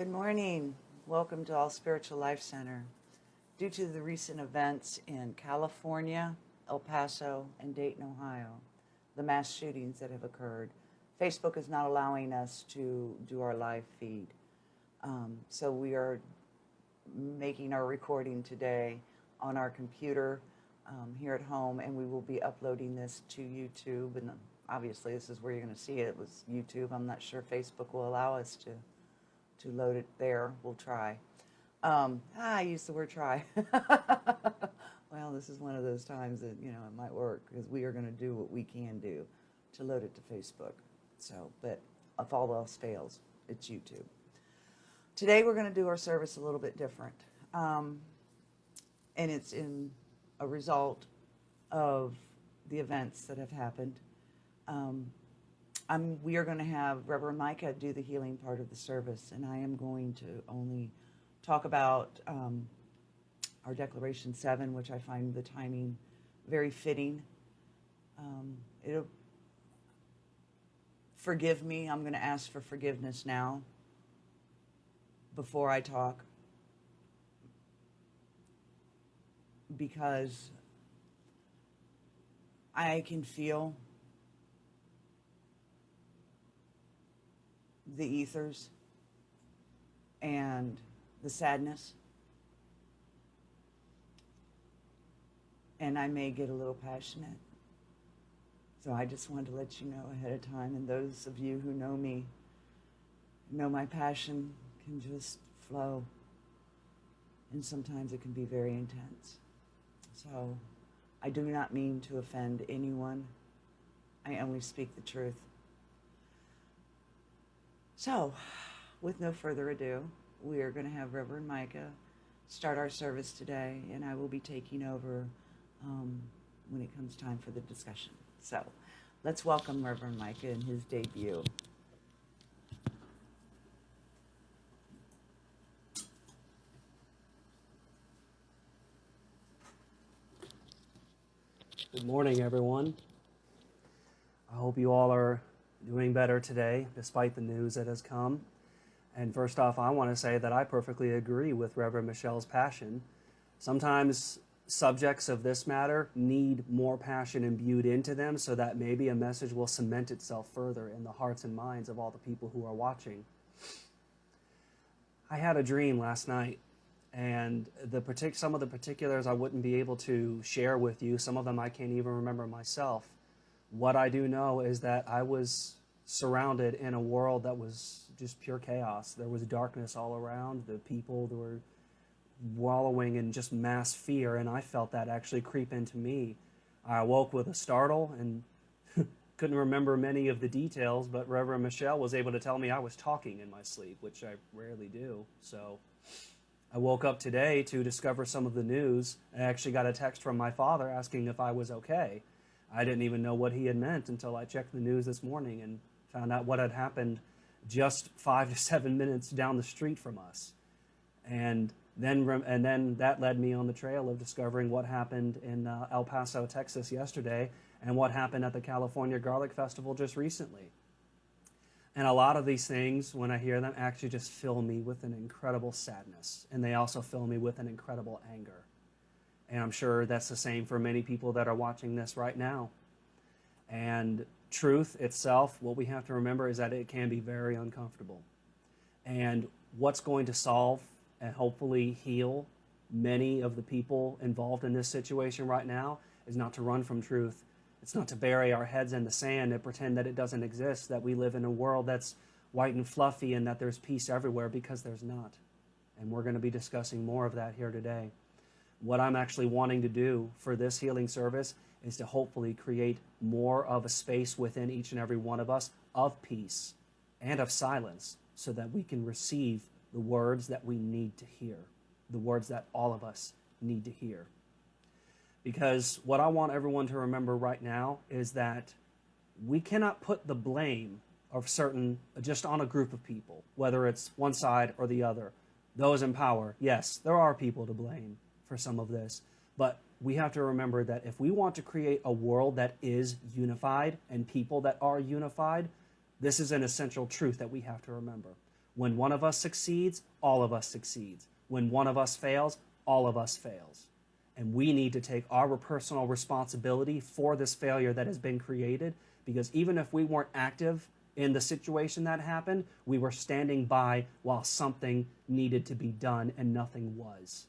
Good morning. Welcome to All Spiritual Life Center. Due to the recent events in California, El Paso, and Dayton, Ohio, the mass shootings that have occurred, Facebook is not allowing us to do our live feed. So we are making our recording today on our computer here at home, and we will be uploading this to YouTube. And obviously, this is where you're going to see it. It was YouTube. I'm not sure Facebook will allow us to load it there. We'll try. I used the word try. Well, this is one of those times that, it might work because we are going to do what we can do to load it to Facebook. So, but if all else fails, it's YouTube. Today we're going to do our service a little bit different. And it's in a result of the events that have happened. We are going to have Reverend Micah do the healing part of the service, and I am going to only talk about our Declaration 7, which I find the timing very fitting. Forgive me. I'm going to ask for forgiveness now before I talk, because I can feel the ethers and the sadness, and I may get a little passionate. So I just wanted to let you know ahead of time, and those of you who know me know my passion can just flow, and sometimes it can be very intense. So I do not mean to offend anyone. I only speak the truth. So, with no further ado, we are going to have Reverend Micah start our service today, and I will be taking over when it comes time for the discussion. So, let's welcome Reverend Micah in his debut. Good morning, everyone. I hope you all are doing better today, despite the news that has come. And first off, I want to say that I perfectly agree with Reverend Michelle's passion. Sometimes subjects of this matter need more passion imbued into them so that maybe a message will cement itself further in the hearts and minds of all the people who are watching. I had a dream last night, and some of the particulars I wouldn't be able to share with you. Some of them I can't even remember myself. What I do know is that I was surrounded in a world that was just pure chaos. There was darkness all around. The people were wallowing in just mass fear, and I felt that actually creep into me. I awoke with a startle and couldn't remember many of the details, but Reverend Michelle was able to tell me I was talking in my sleep, which I rarely do. So I woke up today to discover some of the news. I actually got a text from my father asking if I was okay. I didn't even know what he had meant until I checked the news this morning and found out what had happened just 5 to 7 minutes down the street from us. And then that led me on the trail of discovering what happened in El Paso, Texas yesterday, and what happened at the California Garlic Festival just recently. And a lot of these things, when I hear them, actually just fill me with an incredible sadness. And they also fill me with an incredible anger. And I'm sure that's the same for many people that are watching this right now. And truth itself, what we have to remember is that it can be very uncomfortable. And what's going to solve and hopefully heal many of the people involved in this situation right now is not to run from truth. It's not to bury our heads in the sand and pretend that it doesn't exist, that we live in a world that's white and fluffy and that there's peace everywhere, because there's not. And we're going to be discussing more of that here today. What I'm actually wanting to do for this healing service is to hopefully create more of a space within each and every one of us of peace and of silence, so that we can receive the words that we need to hear, the words that all of us need to hear. Because what I want everyone to remember right now is that we cannot put the blame of certain just on a group of people, whether it's one side or the other. Those in power, yes, there are people to blame for some of this, but we have to remember that if we want to create a world that is unified and people that are unified, this is an essential truth that we have to remember. When one of us succeeds, all of us succeeds. When one of us fails, all of us fails. And we need to take our personal responsibility for this failure that has been created, because even if we weren't active in the situation that happened, we were standing by while something needed to be done and nothing was.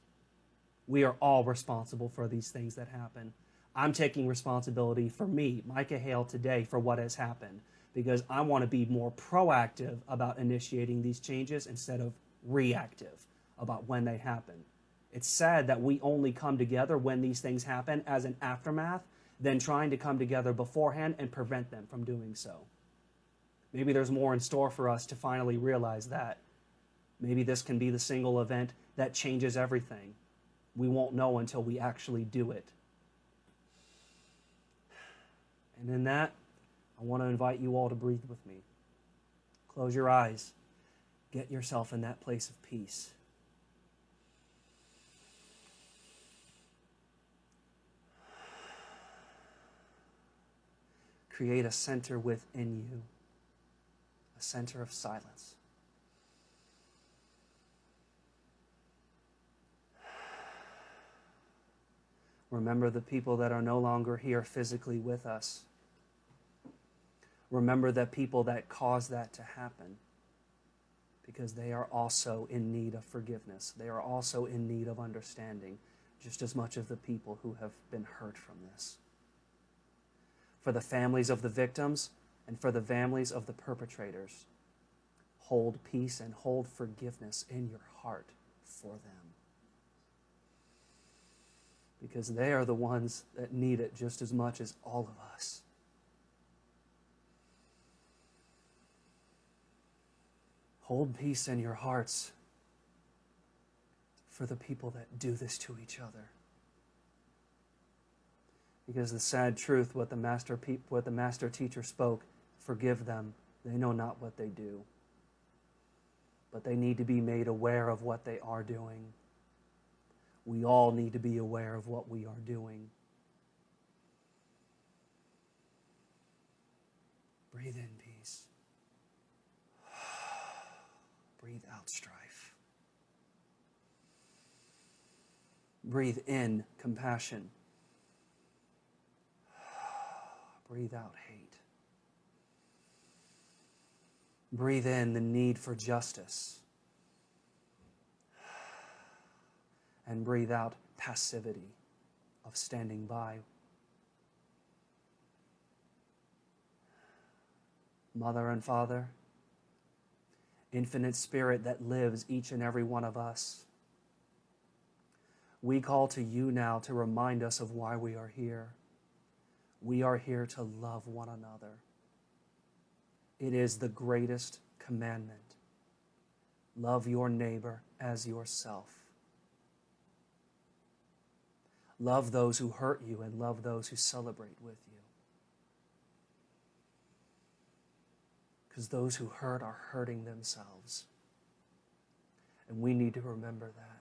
We are all responsible for these things that happen. I'm taking responsibility for me, Micah Hale, today for what has happened, because I want to be more proactive about initiating these changes instead of reactive about when they happen. It's sad that we only come together when these things happen as an aftermath, than trying to come together beforehand and prevent them from doing so. Maybe there's more in store for us to finally realize that. Maybe this can be the single event that changes everything. We won't know until we actually do it. And in that, I want to invite you all to breathe with me. Close your eyes. Get yourself in that place of peace. Create a center within you, a center of silence. Remember the people that are no longer here physically with us. Remember the people that caused that to happen, because they are also in need of forgiveness. They are also in need of understanding, just as much as the people who have been hurt from this. For the families of the victims and for the families of the perpetrators, hold peace and hold forgiveness in your heart for them, because they are the ones that need it just as much as all of us. Hold peace in your hearts for the people that do this to each other. Because the sad truth, what the master teacher spoke, forgive them, they know not what they do. But they need to be made aware of what they are doing. We all need to be aware of what we are doing. Breathe in peace. Breathe out strife. Breathe in compassion. Breathe out hate. Breathe in the need for justice. And breathe out passivity of standing by. Mother and Father, infinite Spirit that lives each and every one of us, we call to you now to remind us of why we are here. We are here to love one another. It is the greatest commandment. Love your neighbor as yourself. Love those who hurt you and love those who celebrate with you. Because those who hurt are hurting themselves. And we need to remember that.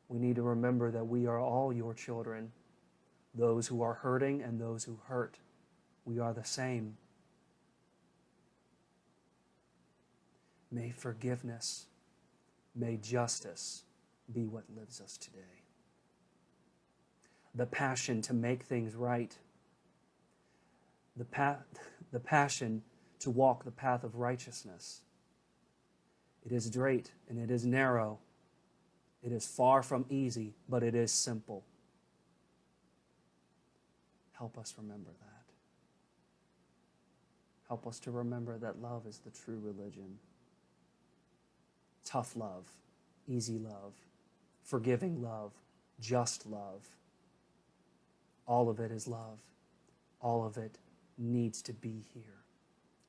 We need to remember that we are all your children. Those who are hurting and those who hurt, we are the same. May forgiveness, may justice be what lives us today. The passion to make things right, the passion to walk the path of righteousness. It is great and it is narrow. It is far from easy, but it is simple. Help us remember that. Help us to remember that love is the true religion. Tough love, easy love, forgiving love, just love. All of it is love. All of it needs to be here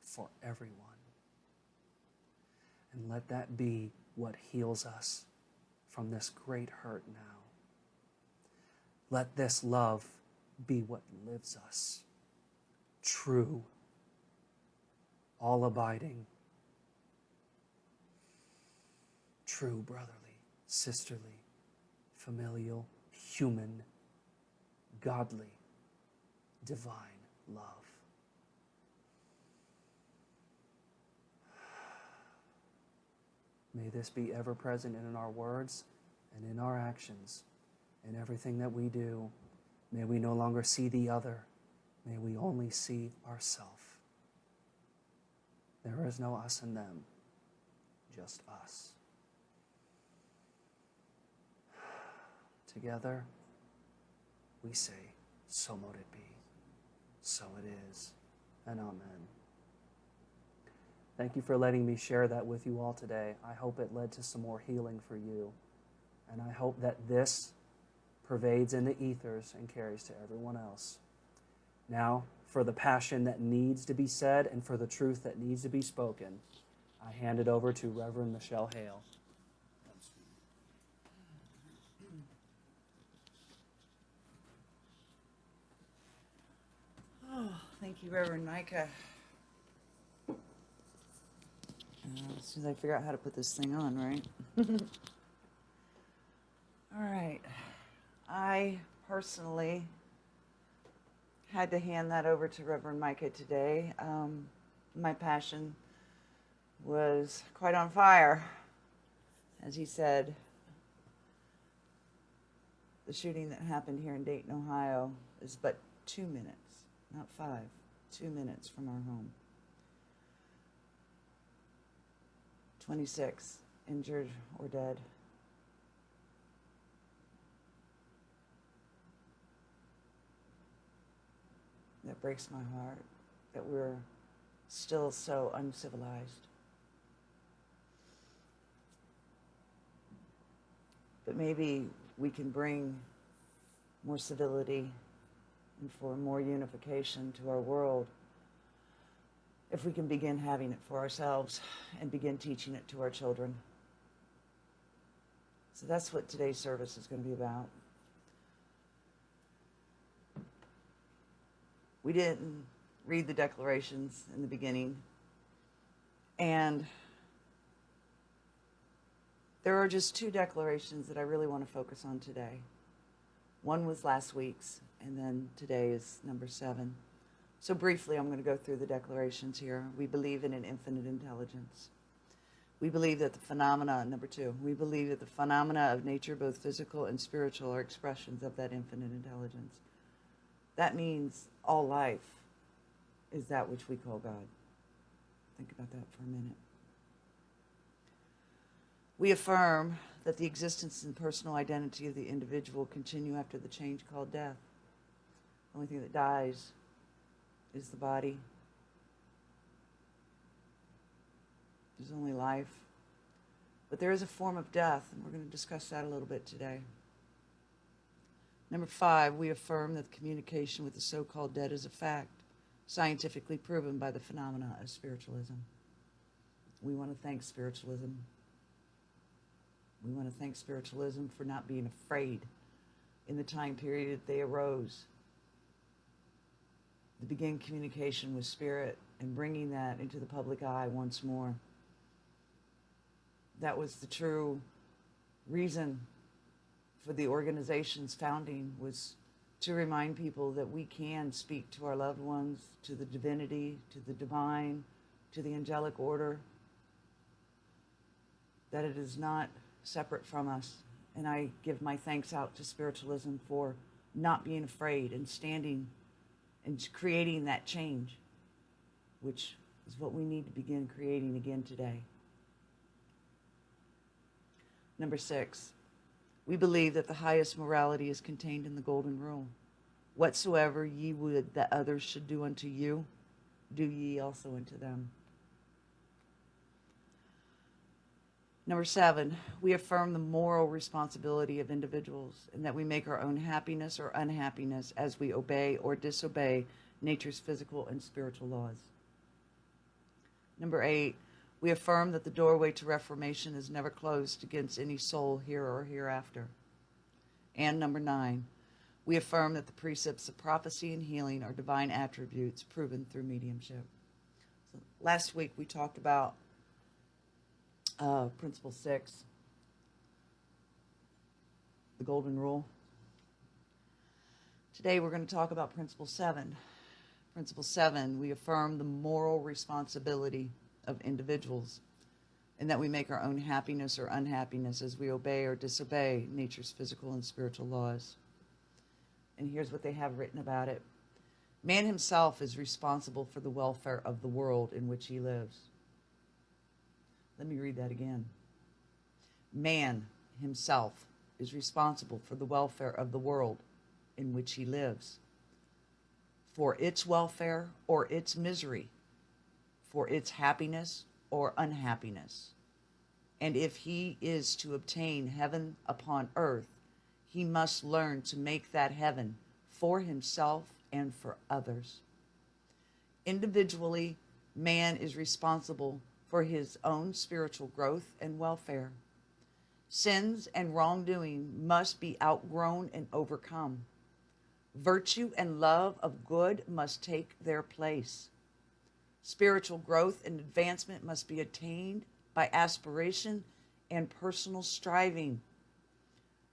for everyone. And let that be what heals us from this great hurt now. Let this love be what lives us. True, all abiding, true brotherly, sisterly, familial, human, godly, divine love. May this be ever present in our words and in our actions, in everything that we do. May we no longer see the other. May we only see ourselves. There is no us and them, just us. Together, we say, so mote it be, so it is, and amen. Thank you for letting me share that with you all today. I hope it led to some more healing for you. And I hope that this pervades in the ethers and carries to everyone else. Now, for the passion that needs to be said and for the truth that needs to be spoken, I hand it over to Reverend Michelle Hale. Oh, thank you, Reverend Micah. As soon as I figure out how to put this thing on, right? All right. I personally had to hand that over to Reverend Micah today. My passion was quite on fire. As he said, the shooting that happened here in Dayton, Ohio is but 2 minutes, not 5, 2 minutes from our home. 26 injured or dead. That breaks my heart that we're still so uncivilized. But maybe we can bring more civility and for more unification to our world if we can begin having it for ourselves and begin teaching it to our children. So that's what today's service is going to be about. We didn't read the declarations in the beginning, and there are just 2 declarations that I really want to focus on today. One was last week's, and then today is number 7. So briefly, I'm going to go through the declarations here. We believe in an infinite intelligence. We believe that the phenomena, number 2, we believe that the phenomena of nature, both physical and spiritual, are expressions of that infinite intelligence. That means all life is that which we call God. Think about that for a minute. We affirm that the existence and personal identity of the individual continue after the change called death. The only thing that dies is the body. There's only life. But there is a form of death, and we're going to discuss that a little bit today. Number 5, we affirm that the communication with the so-called dead is a fact, scientifically proven by the phenomena of spiritualism. We want to thank spiritualism. We want to thank spiritualism for not being afraid in the time period that they arose to begin communication with spirit and bringing that into the public eye once more. That was the true reason for the organization's founding, was to remind people that we can speak to our loved ones, to the divinity, to the divine, to the angelic order, that it is not separate from us. And I give my thanks out to spiritualism for not being afraid and standing and creating that change, which is what we need to begin creating again today. Number 6, we believe that the highest morality is contained in the golden rule. Whatsoever ye would that others should do unto you, do ye also unto them. Number 7, we affirm the moral responsibility of individuals and that we make our own happiness or unhappiness as we obey or disobey nature's physical and spiritual laws. Number 8, we affirm that the doorway to reformation is never closed against any soul here or hereafter. And number 9, we affirm that the precepts of prophecy and healing are divine attributes proven through mediumship. So last week we talked about Principle 6, the Golden Rule. Today we're going to talk about Principle 7. Principle 7, we affirm the moral responsibility of individuals and that we make our own happiness or unhappiness as we obey or disobey nature's physical and spiritual laws. And here's what they have written about it. Man himself is responsible for the welfare of the world in which he lives. Let me read that again. Man himself is responsible for the welfare of the world in which he lives, for its welfare or its misery, for its happiness or unhappiness. And if he is to obtain heaven upon earth, he must learn to make that heaven for himself and for others. Individually, man is responsible for his own spiritual growth and welfare. Sins and wrongdoing must be outgrown and overcome. Virtue and love of good must take their place. Spiritual growth and advancement must be attained by aspiration and personal striving.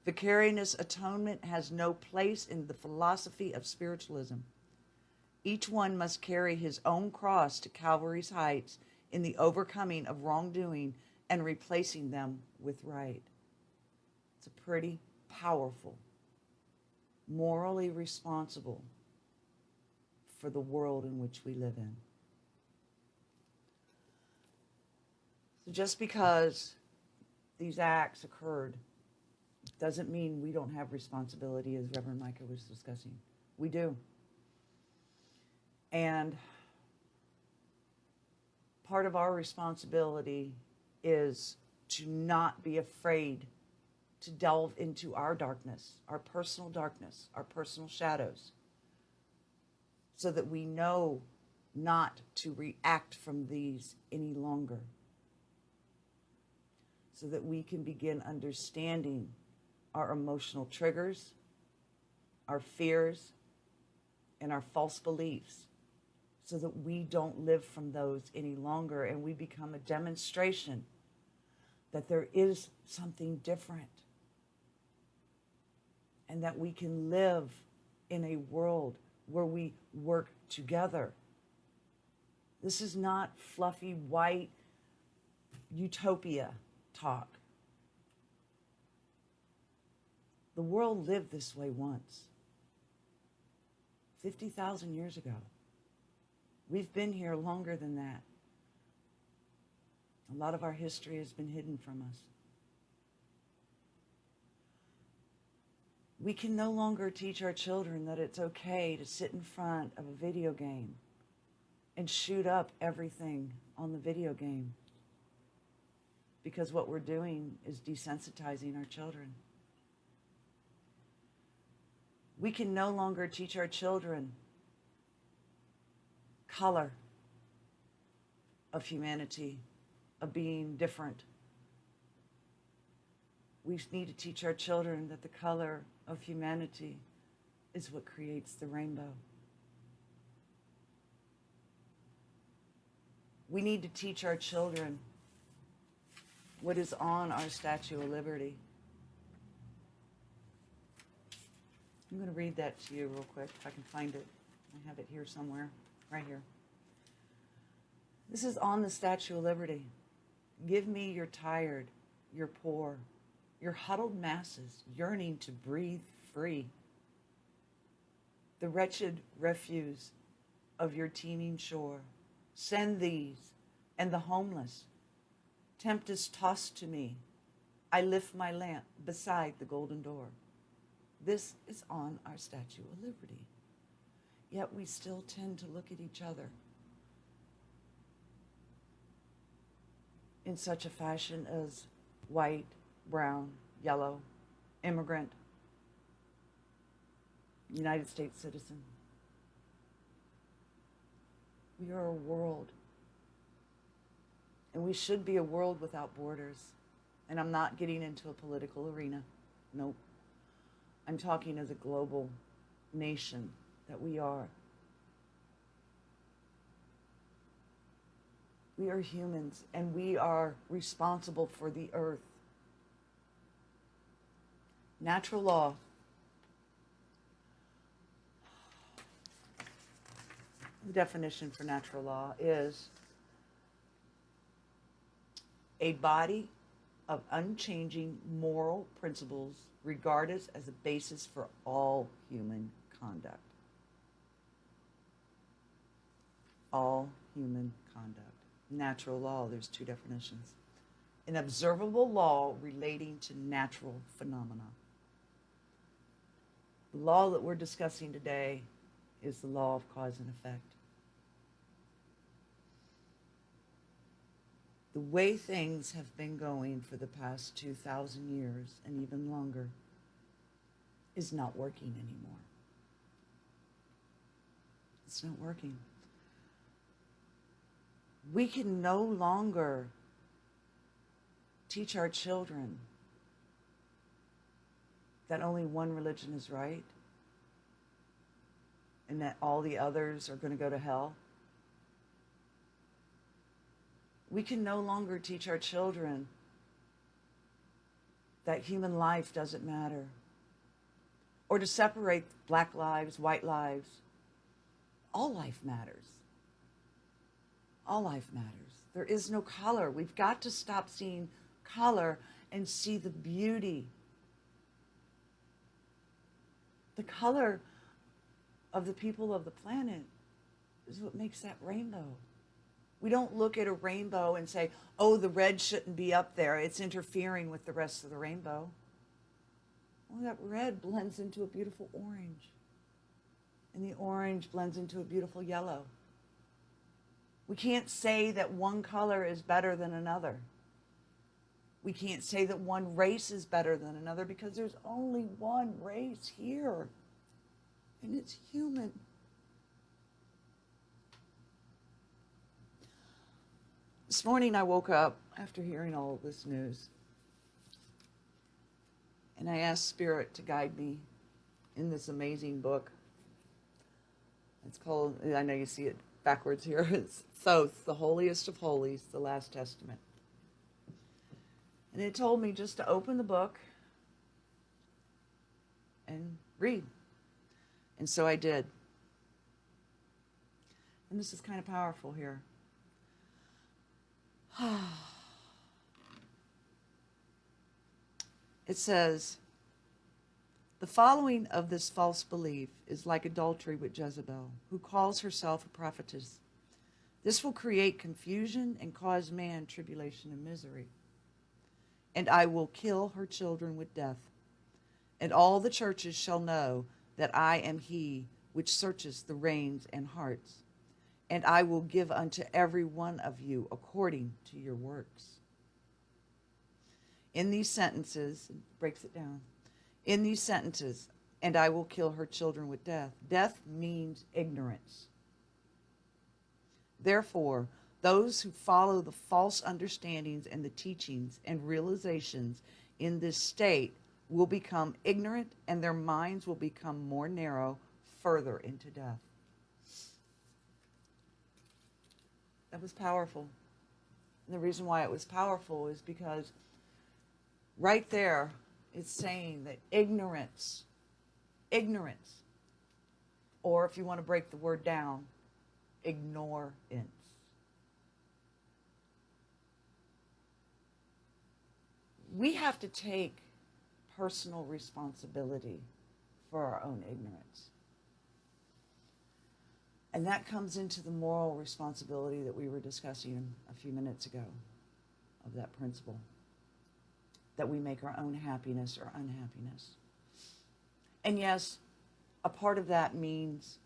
Vicarious atonement has no place in the philosophy of spiritualism. Each one must carry his own cross to Calvary's heights in the overcoming of wrongdoing and replacing them with right. It's a pretty powerful, morally responsible for the world in which we live in. So just because these acts occurred doesn't mean we don't have responsibility, as Reverend Micah was discussing. We do. And part of our responsibility is to not be afraid to delve into our darkness, our personal shadows, so that we know not to react from these any longer, so that we can begin understanding our emotional triggers, our fears, and our false beliefs, so that we don't live from those any longer, and we become a demonstration that there is something different, and that we can live in a world where we work together. This is not fluffy white utopia talk. The world lived this way once, 50,000 years ago. We've been here longer than that. A lot of our history has been hidden from us. We can no longer teach our children that it's okay to sit in front of a video game and shoot up everything on the video game, because what we're doing is desensitizing our children. We can no longer teach our children color of humanity, of being different. We need to teach our children that the color of humanity is what creates the rainbow. We need to teach our children what is on our Statue of Liberty. I'm going to read that to you real quick, if I can find it. I have it here somewhere, right here. This is on the Statue of Liberty. Give me your tired, your poor, your huddled masses yearning to breathe free. The wretched refuse of your teeming shore. Send these and the homeless. Tempest tossed to me. I lift my lamp beside the golden door. This is on our Statue of Liberty. Yet we still tend to look at each other in such a fashion as white, brown, yellow, immigrant, United States citizen. We are a world, and we should be a world without borders. And I'm not getting into a political arena. Nope. I'm talking as a global nation that we are. We are humans, and we are responsible for the earth. Natural law. The definition for natural law is a body of unchanging moral principles regarded as a basis for all human conduct. All human conduct. Natural law, there's two definitions. An observable law relating to natural phenomena. The law that we're discussing today is the law of cause and effect. The way things have been going for the past 2,000 years and even longer is not working anymore. It's not working. We can no longer teach our children that only one religion is right and that all the others are going to go to hell. We can no longer teach our children that human life doesn't matter, or to separate black lives, white lives. All life matters. All life matters. There is no color. We've got to stop seeing color and see the beauty. The color of the people of the planet is what makes that rainbow. We don't look at a rainbow and say, oh, the red shouldn't be up there. It's interfering with the rest of the rainbow. Well, that red blends into a beautiful orange. And the orange blends into a beautiful yellow. We can't say that one color is better than another. We can't say that one race is better than another because there's only one race here. And it's human. This morning I woke up after hearing all of this news. And I asked Spirit to guide me in this amazing book. It's called, I know you see it backwards here, it's Thoth, the holiest of holies, the Last Testament. And it told me just to open the book and read. And so I did. And this is kind of powerful here. It says, the following of this false belief is like adultery with Jezebel, who calls herself a prophetess. This will create confusion and cause man tribulation and misery. And I will kill her children with death. And all the churches shall know that I am he which searches the reins and hearts. And I will give unto every one of you according to your works. In these sentences, it breaks it down. In these sentences, and I will kill her children with death. Death means ignorance. Therefore, those who follow the false understandings and the teachings and realizations in this state will become ignorant, and their minds will become more narrow further into death. That was powerful. And the reason why it was powerful is because right there it's saying that ignorance, or if you want to break the word down, ignorance. We have to take personal responsibility for our own ignorance. And that comes into the moral responsibility that we were discussing a few minutes ago of that principle, that we make our own happiness or unhappiness. And yes, a part of that means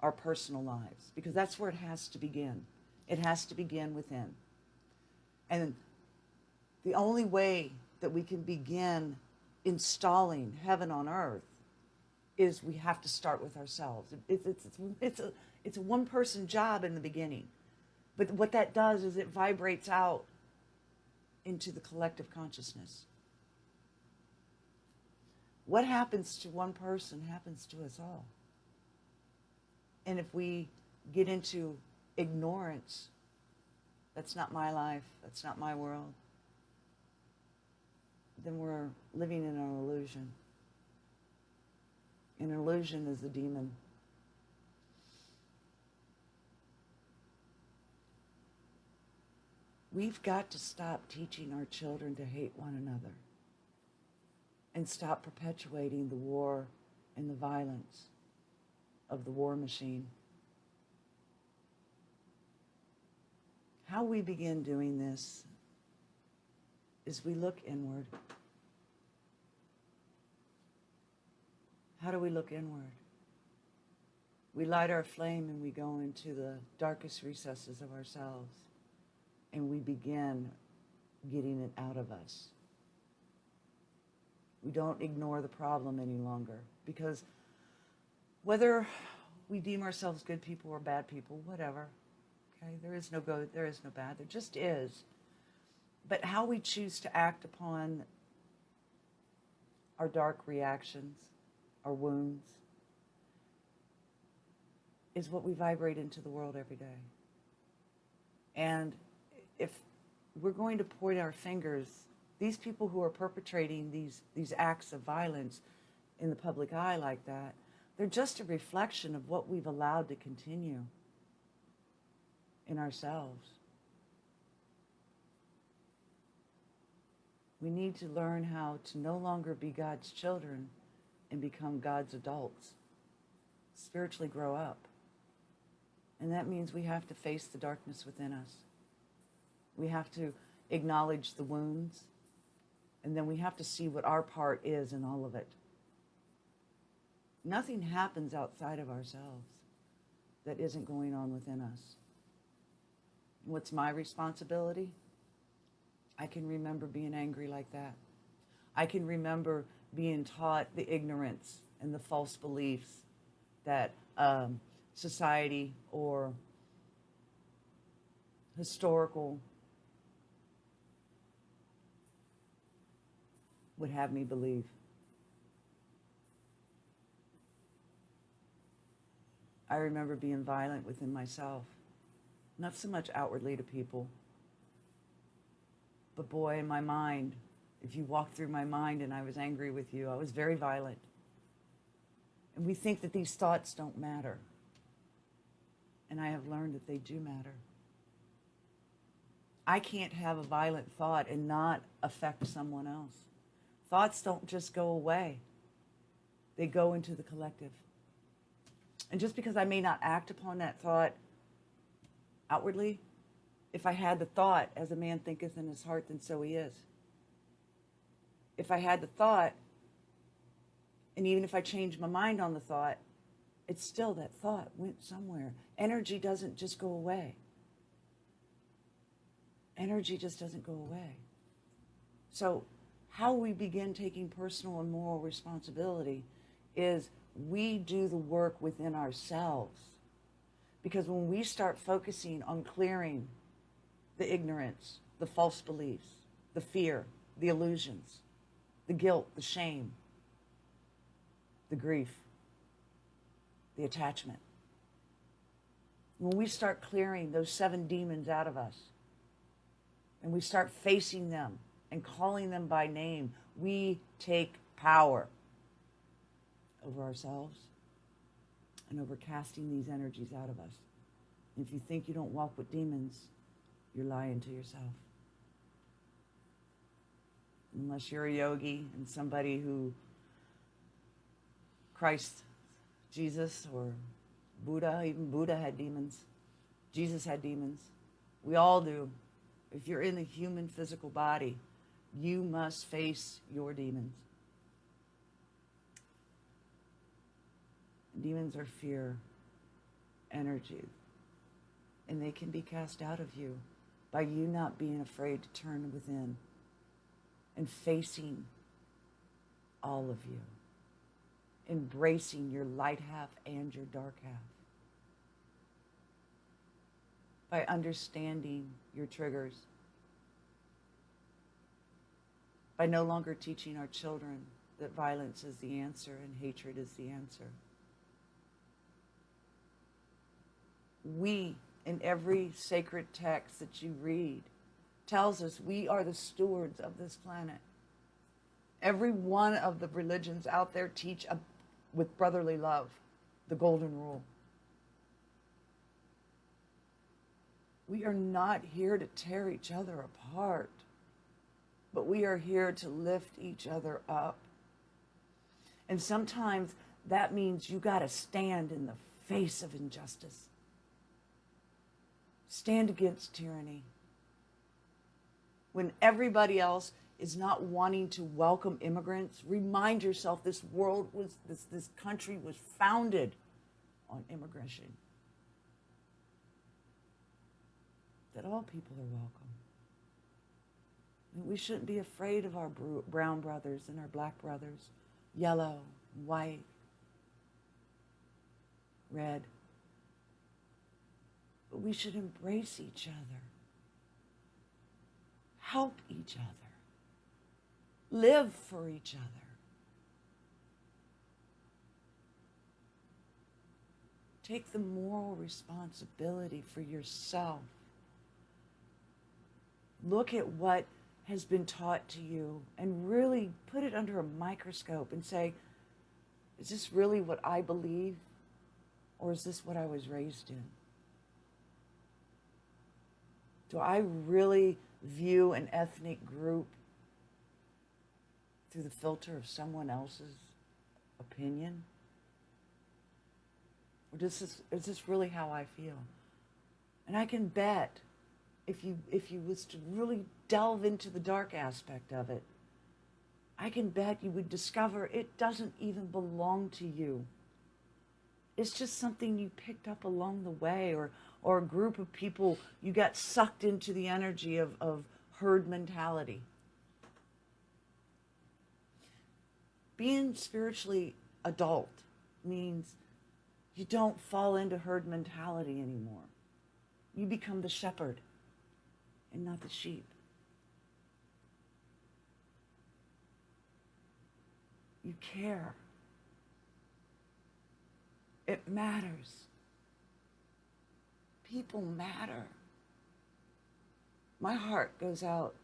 our personal lives, because that's where it has to begin. It has to begin within. And the only way that we can begin installing heaven on earth is we have to start with ourselves. It's a one-person job in the beginning. But what that does is it vibrates out into the collective consciousness. What happens to one person happens to us all. And if we get into ignorance, that's not my life, that's not my world, then we're living in an illusion. An illusion is a demon. We've got to stop teaching our children to hate one another and stop perpetuating the war and the violence of the war machine. How we begin doing this is we look inward. How do we look inward? We light our flame and we go into the darkest recesses of ourselves and we begin getting it out of us. We don't ignore the problem any longer, because whether we deem ourselves good people or bad people, whatever, okay, there is no good, there is no bad, there just is. But how we choose to act upon our dark reactions, our wounds, is what we vibrate into the world every day. And if we're going to point our fingers, these people who are perpetrating these acts of violence in the public eye like that, they're just a reflection of what we've allowed to continue in ourselves. We need to learn how to no longer be God's children and become God's adults. Spiritually grow up. And that means we have to face the darkness within us. We have to acknowledge the wounds, and then we have to see what our part is in all of it. Nothing happens outside of ourselves that isn't going on within us. What's my responsibility? I can remember being angry like that. I can remember being taught the ignorance and the false beliefs that society or historical would have me believe. I remember being violent within myself, not so much outwardly to people, but boy, in my mind, if you walked through my mind and I was angry with you, I was very violent. And we think that these thoughts don't matter. And I have learned that they do matter. I can't have a violent thought and not affect someone else. Thoughts don't just go away. They go into the collective. And just because I may not act upon that thought outwardly, if I had the thought, as a man thinketh in his heart, then so he is. If I had the thought, and even if I changed my mind on the thought, it's still that thought went somewhere. Energy doesn't just go away. Energy just doesn't go away. So how we begin taking personal and moral responsibility is we do the work within ourselves. Because when we start focusing on clearing the ignorance, the false beliefs, the fear, the illusions, the guilt, the shame, the grief, the attachment. When we start clearing those 7 demons out of us, and we start facing them and calling them by name, we take power over ourselves and over casting these energies out of us. And if you think you don't walk with demons, you're lying to yourself. Unless you're a yogi and somebody who Christ, Jesus, or Buddha, even Buddha had demons. Jesus had demons. We all do. If you're in a human physical body, you must face your demons. Demons are fear, energy, and they can be cast out of you by you not being afraid to turn within and facing all of you, embracing your light half and your dark half, by understanding your triggers, by no longer teaching our children that violence is the answer and hatred is the answer. We, in every sacred text that you read, tells us we are the stewards of this planet. Every one of the religions out there teach with brotherly love, the golden rule. We are not here to tear each other apart, but we are here to lift each other up. And sometimes that means you got to stand in the face of injustice. Stand against tyranny. When everybody else is not wanting to welcome immigrants, remind yourself this country was founded on immigration. That all people are welcome. And we shouldn't be afraid of our brown brothers and our black brothers, yellow, white, red. But we should embrace each other, help each other, live for each other. Take the moral responsibility for yourself. Look at what has been taught to you and really put it under a microscope and say, is this really what I believe? Or is this what I was raised in? Do I really view an ethnic group through the filter of someone else's opinion? Or is this really how I feel? And I can bet if you was to really delve into the dark aspect of it, I can bet you would discover it doesn't even belong to you. It's just something you picked up along the way, or a group of people, you got sucked into the energy of herd mentality. Being spiritually adult means you don't fall into herd mentality anymore. You become the shepherd and not the sheep. You care. It matters. People matter. My heart goes out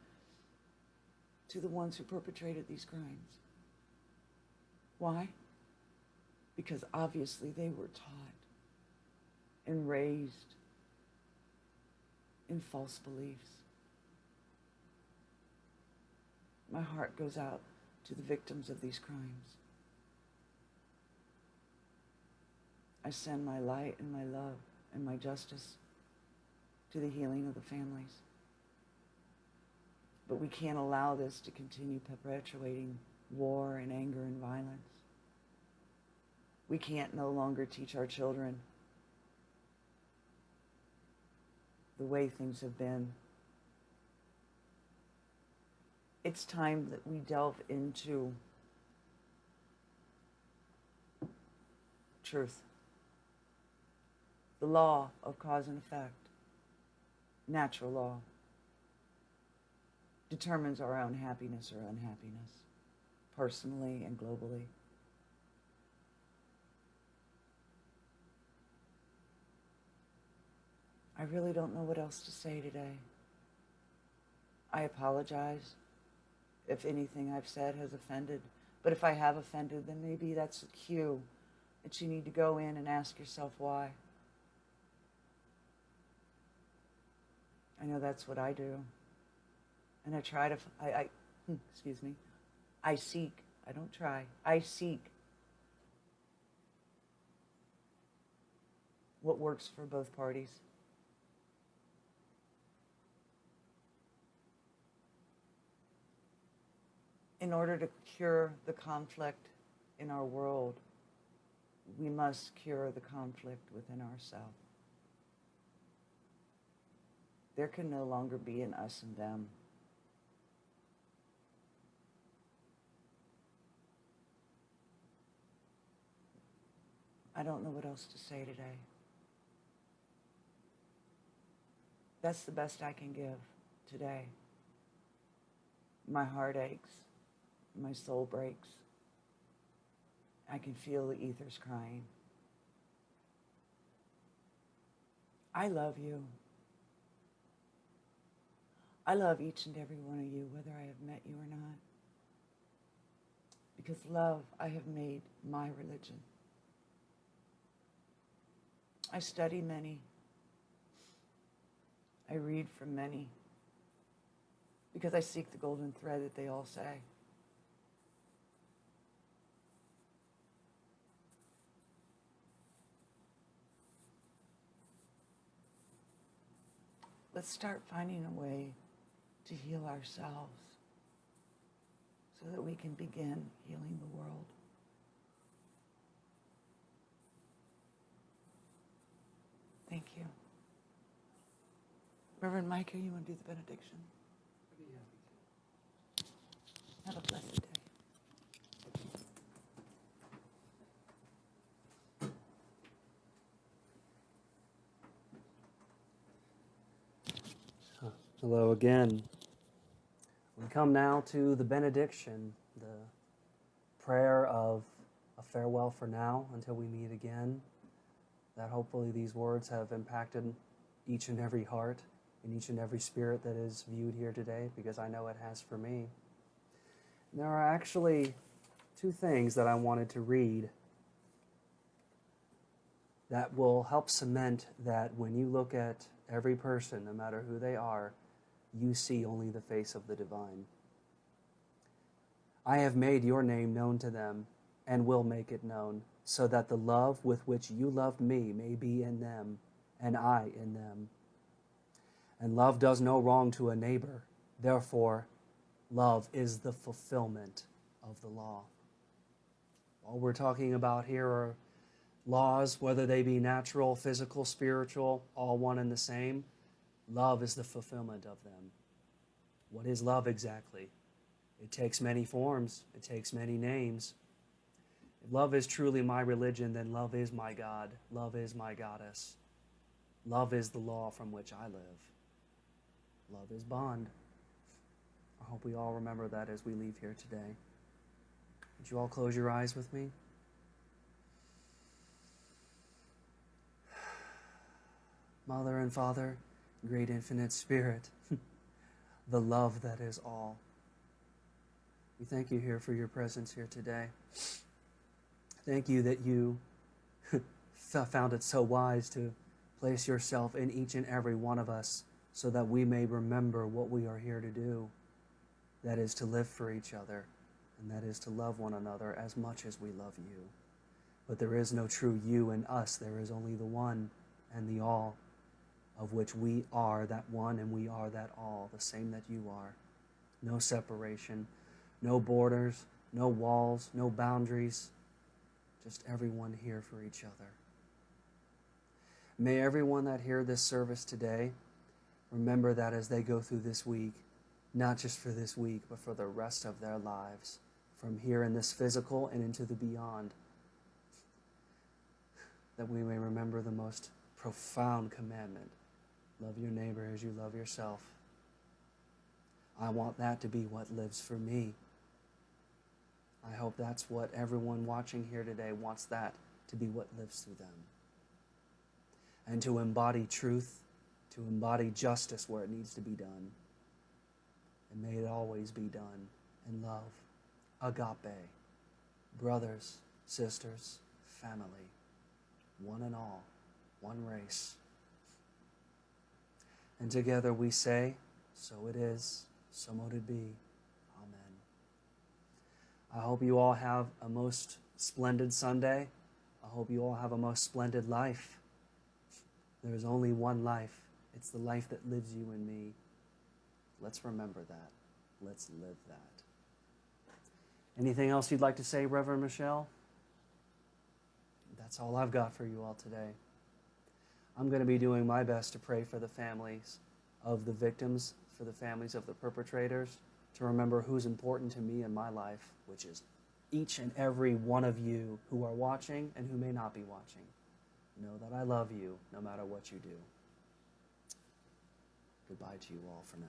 to the ones who perpetrated these crimes. Why? Because obviously they were taught and raised in false beliefs. My heart goes out to the victims of these crimes. I send my light and my love and my justice to the healing of the families. But we can't allow this to continue perpetuating war and anger and violence. We can't no longer teach our children the way things have been. It's time that we delve into truth. The law of cause and effect, natural law, determines our own happiness or unhappiness, personally and globally. I really don't know what else to say today. I apologize if anything I've said has offended, but if I have offended, then maybe that's a cue that you need to go in and ask yourself why. I know that's what I do. And I try to, I seek, I don't try, I seek what works for both parties. In order to cure the conflict in our world, we must cure the conflict within ourselves. There can no longer be an us and them. I don't know what else to say today. That's the best I can give today. My heart aches. My soul breaks. I can feel the ethers crying. I love you. I love each and every one of you, whether I have met you or not. Because love, I have made my religion. I study many. I read from many because I seek the golden thread that they all say. Let's start finding a way to heal ourselves so that we can begin healing the world. Thank you. Reverend Micah, you want to do the benediction? Have a blessed day. Hello again. We come now to the benediction, the prayer of a farewell for now until we meet again, that hopefully these words have impacted each and every heart and each and every spirit that is viewed here today, because I know it has for me. And there are actually two things that I wanted to read that will help cement that when you look at every person, no matter who they are, you see only the face of the divine. I have made your name known to them and will make it known, so that the love with which you loved me may be in them and I in them. And love does no wrong to a neighbor. Therefore, love is the fulfillment of the law. All we're talking about here are laws, whether they be natural, physical, spiritual, all one and the same. Love is the fulfillment of them. What is love exactly? It takes many forms. It takes many names. If love is truly my religion, then love is my God. Love is my goddess. Love is the law from which I live. Love is bond. I hope we all remember that as we leave here today. Would you all close your eyes with me? Mother and Father, great infinite Spirit, the love that is all. We thank you here for your presence here today. Thank you that you found it so wise to place yourself in each and every one of us so that we may remember what we are here to do. That is to live for each other, and that is to love one another as much as we love you. But there is no true you in us. There is only the one and the all, of which we are that one and we are that all, the same that you are. No separation, no borders, no walls, no boundaries, just everyone here for each other. May everyone that hear this service today remember that as they go through this week, not just for this week, but for the rest of their lives, from here in this physical and into the beyond, that we may remember the most profound commandment: love your neighbor as you love yourself. I want that to be what lives for me. I hope that's what everyone watching here today wants, that to be what lives through them. And to embody truth, to embody justice where it needs to be done. And may it always be done in love, agape, brothers, sisters, family, one and all, one race. And together we say, so it is, so mote it be. Amen. I hope you all have a most splendid Sunday. I hope you all have a most splendid life. There is only one life. It's the life that lives you and me. Let's remember that. Let's live that. Anything else you'd like to say, Reverend Michelle? That's all I've got for you all today. I'm going to be doing my best to pray for the families of the victims, for the families of the perpetrators, to remember who's important to me in my life, which is each and every one of you who are watching and who may not be watching. Know that I love you no matter what you do. Goodbye to you all for now.